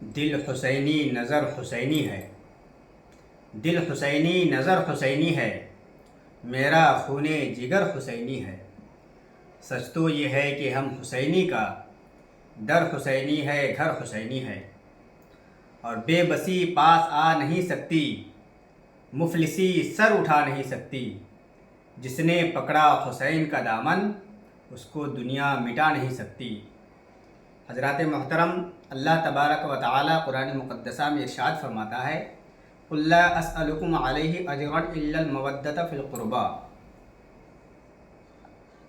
دل حسینی نظر حسینی ہے، دل حسینی نظر حسینی ہے، میرا خون جگر حسینی ہے۔ سچ تو یہ ہے کہ ہم حسینی کا در حسینی ہے، گھر حسینی ہے، اور بے بسی پاس آ نہیں سکتی، مفلسی سر اٹھا نہیں سکتی۔ جس نے پکڑا حسین کا دامن، اس کو دنیا مٹا نہیں سکتی۔ حضرات محترم، اللہ تبارک و تعالی قرآن مقدسہ میں ارشاد فرماتا ہے، قُل لَا أَسْأَلُكُمْ عَلَيْهِ أَجْرًا إِلَّا الْمَوَدَّةَ فِي الْقُرْبَى۔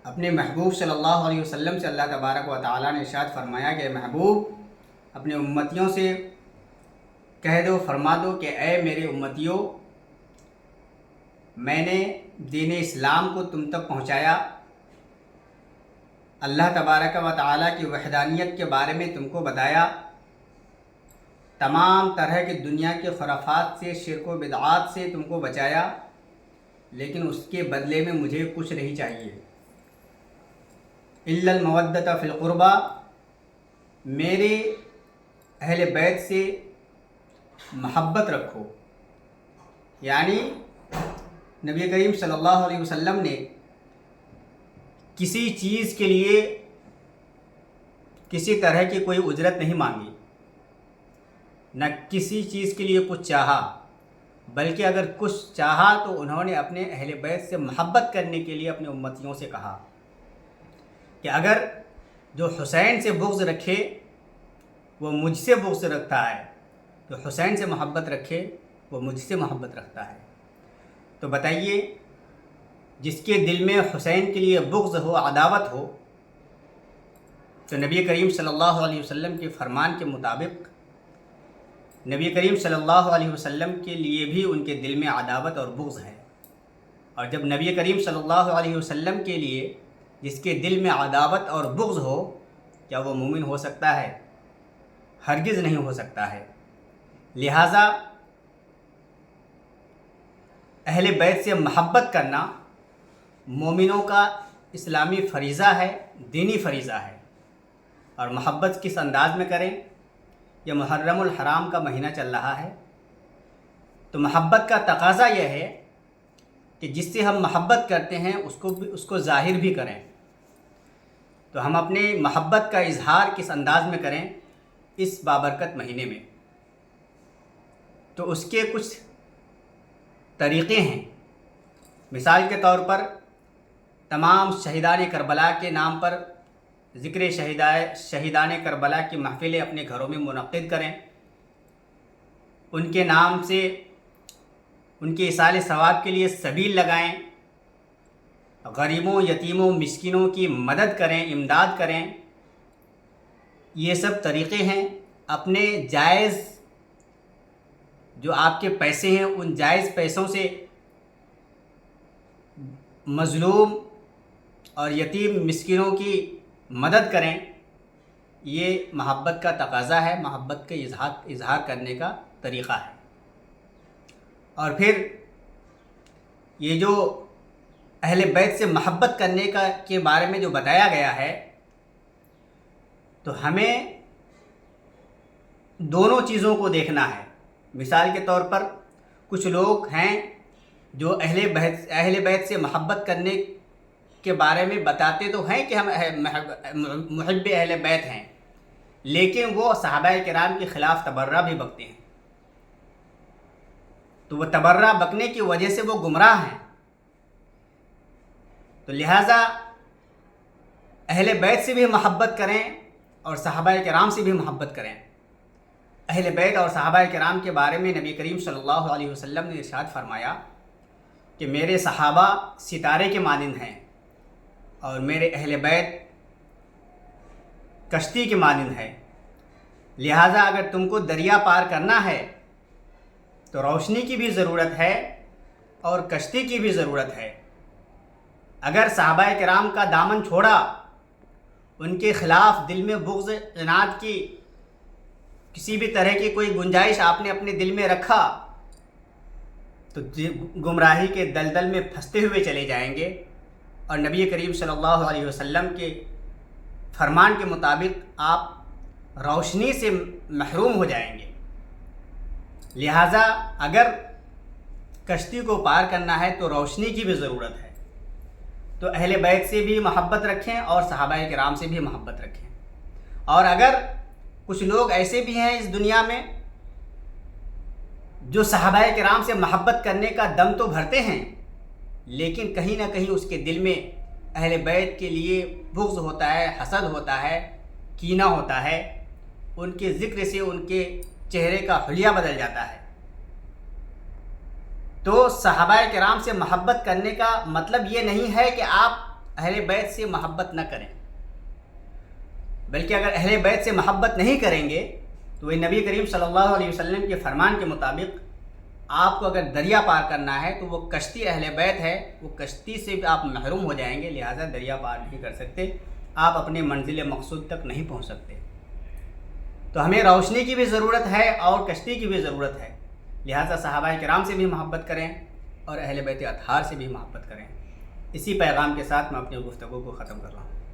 اپنے محبوب صلی اللہ علیہ وسلم سے اللہ تبارک و تعالی نے ارشاد فرمایا کہ محبوب اپنے امتیوں سے کہہ دو، فرما دو کہ اے میرے امتیوں، میں نے دین اسلام کو تم تک پہنچایا، اللہ تبارک و تعالیٰ کی وحدانیت کے بارے میں تم کو بتایا، تمام طرح کی دنیا کے خرافات سے، شرک و بدعات سے تم کو بچایا، لیکن اس کے بدلے میں مجھے کچھ نہیں چاہیے۔ الا المودۃ فی القربہ، میرے اہل بیت سے محبت رکھو۔ یعنی نبی کریم صلی اللہ علیہ وسلم نے کسی چیز کے لیے کسی طرح کی کوئی اجرت نہیں مانگی، نہ کسی چیز کے لیے کچھ چاہا، بلکہ اگر کچھ چاہا تو انہوں نے اپنے اہل بیت سے محبت کرنے کے لیے اپنے امتیوں سے کہا کہ اگر جو حسین سے بغض رکھے وہ مجھ سے بغض رکھتا ہے، جو حسین سے محبت رکھے وہ مجھ سے محبت رکھتا ہے۔ تو بتائیے، جس کے دل میں حسین کے لیے بغض ہو، عداوت ہو، تو نبی کریم صلی اللہ علیہ وسلم کے فرمان کے مطابق نبی کریم صلی اللہ علیہ وسلم کے لیے بھی ان کے دل میں عداوت اور بغض ہے۔ اور جب نبی کریم صلی اللہ علیہ وسلم کے لیے جس کے دل میں عداوت اور بغض ہو، کیا وہ مومن ہو سکتا ہے؟ ہرگز نہیں ہو سکتا ہے۔ لہٰذا اہل بیت سے محبت کرنا مومنوں کا اسلامی فریضہ ہے، دینی فریضہ ہے۔ اور محبت کس انداز میں کریں؟ یہ محرم الحرام کا مہینہ چل رہا ہے، تو محبت کا تقاضا یہ ہے کہ جس سے ہم محبت کرتے ہیں اس کو ظاہر بھی کریں۔ تو ہم اپنے محبت کا اظہار کس انداز میں کریں اس بابرکت مہینے میں؟ تو اس کے کچھ طریقے ہیں۔ مثال کے طور پر تمام شہیدان کربلا کے نام پر ذکر شہیدان کربلا کی محفلیں اپنے گھروں میں منعقد کریں، ان کے نام سے ان کے ایصال ثواب کے لیے سبیل لگائیں، غریبوں، یتیموں، مسکینوں کی مدد کریں، امداد کریں۔ یہ سب طریقے ہیں۔ اپنے جائز جو آپ کے پیسے ہیں، ان جائز پیسوں سے مظلوم اور یتیم مسکینوں کی مدد کریں۔ یہ محبت کا تقاضا ہے، محبت کے اظہار کرنے کا طریقہ ہے۔ اور پھر یہ جو اہل بیت سے محبت کرنے کے بارے میں جو بتایا گیا ہے، تو ہمیں دونوں چیزوں کو دیکھنا ہے۔ مثال کے طور پر کچھ لوگ ہیں جو اہل بیت سے محبت کرنے کے بارے میں بتاتے تو ہیں کہ ہم محب اہل بیت ہیں، لیکن وہ صحابہ کرام کے خلاف تبرہ بھی بکتے ہیں۔ تو وہ تبرہ بکنے کی وجہ سے وہ گمراہ ہیں۔ تو لہٰذا اہل بیت سے بھی محبت کریں اور صحابہ کرام سے بھی محبت کریں۔ اہل بیت اور صحابہ کرام کے بارے میں نبی کریم صلی اللہ علیہ وسلم نے ارشاد فرمایا کہ میرے صحابہ ستارے کے مانند ہیں اور میرے اہل بیت کشتی کے مانند ہے۔ لہٰذا اگر تم کو دریا پار کرنا ہے تو روشنی کی بھی ضرورت ہے اور کشتی کی بھی ضرورت ہے۔ اگر صحابہ کرام کا دامن چھوڑا، ان کے خلاف دل میں بغض، عناد کی کسی بھی طرح کی کوئی گنجائش آپ نے اپنے دل میں رکھا، تو گمراہی کے دلدل میں پھنستے ہوئے چلے جائیں گے، اور نبی کریم صلی اللہ علیہ وسلم کے فرمان کے مطابق آپ روشنی سے محروم ہو جائیں گے۔ لہٰذا اگر کشتی کو پار کرنا ہے تو روشنی کی بھی ضرورت ہے، تو اہل بیت سے بھی محبت رکھیں اور صحابہ کرام سے بھی محبت رکھیں۔ اور اگر کچھ لوگ ایسے بھی ہیں اس دنیا میں جو صحابہ کرام سے محبت کرنے کا دم تو بھرتے ہیں، لیکن کہیں نہ کہیں اس کے دل میں اہل بیت کے لیے بغض ہوتا ہے، حسد ہوتا ہے، کینہ ہوتا ہے، ان کے ذکر سے ان کے چہرے کا حلیہ بدل جاتا ہے۔ تو صحابہ کرام سے محبت کرنے کا مطلب یہ نہیں ہے کہ آپ اہل بیت سے محبت نہ کریں، بلکہ اگر اہل بیت سے محبت نہیں کریں گے تو وہ نبی کریم صلی اللہ علیہ وسلم کے فرمان کے مطابق آپ کو اگر دریا پار کرنا ہے تو وہ کشتی اہل بیت ہے، وہ کشتی سے بھی آپ محروم ہو جائیں گے، لہٰذا دریا پار نہیں کر سکتے، آپ اپنے منزل مقصود تک نہیں پہنچ سکتے۔ تو ہمیں روشنی کی بھی ضرورت ہے اور کشتی کی بھی ضرورت ہے، لہٰذا صحابہ کرام سے بھی محبت کریں اور اہل بیت اطہار سے بھی محبت کریں۔ اسی پیغام کے ساتھ میں اپنی گفتگو کو ختم کر رہا ہوں۔